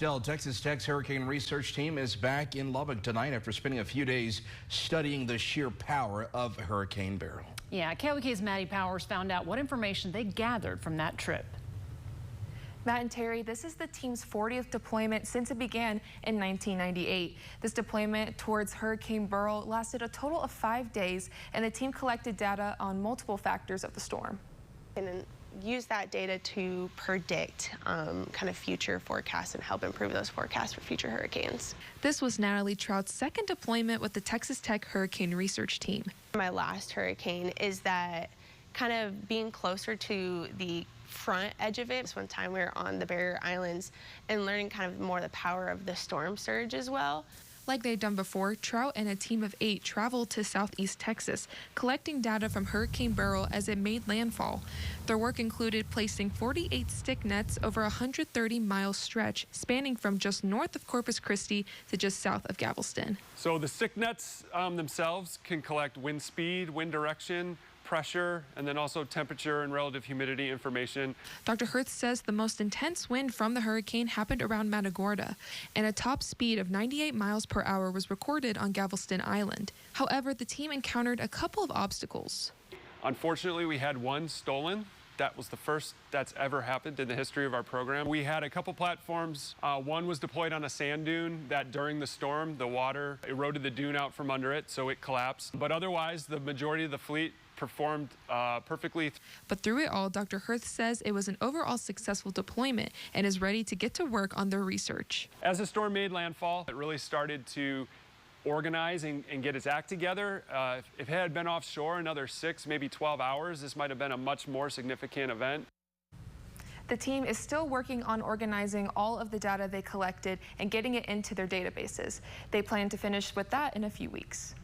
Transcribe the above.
Texas Tech's hurricane research team is back in Lubbock tonight after spending a few days studying the sheer power of Hurricane Beryl. Yeah, KOK's Maddie Powers found out what information they gathered from that trip. Matt and Terry, this is the team's 40th deployment since it began in 1998. This deployment towards Hurricane Beryl lasted a total of 5 days, and the team collected data on multiple factors of the storm. And use that data to predict kind of future forecasts and help improve those forecasts for future hurricanes. This was Natalie Trout's second deployment with the Texas Tech Hurricane Research Team. My last hurricane is that kind of being closer to the front edge of it. This one time we were on the barrier islands and learning kind of more the power of the storm surge as well. Like they've done before, Trout and a team of 8 traveled to southeast Texas, collecting data from Hurricane Beryl as it made landfall. Their work included placing 48 stick nets over a 130-mile stretch, spanning from just north of Corpus Christi to just south of Galveston. So the stick nets themselves can collect wind speed, wind direction, pressure, and then also temperature and relative humidity information. Dr. Hertz says the most intense wind from the hurricane happened around Matagorda, and a top speed of 98 miles per hour was recorded on Galveston Island. However, the team encountered a couple of obstacles. Unfortunately, we had one stolen. That was the first that's ever happened in the history of our program. We had a couple platforms. One was deployed on a sand dune that during the storm, the water eroded the dune out from under it, so it collapsed. But otherwise, the majority of the fleet performed perfectly. But through it all, Dr. Hertz says it was an overall successful deployment and is ready to get to work on their research. As the storm made landfall, it really started to organize and get its act together. If it had been offshore another 6, maybe 12 hours, this might have been a much more significant event. The team is still working on organizing all of the data they collected and getting it into their databases. They plan to finish with that in a few weeks.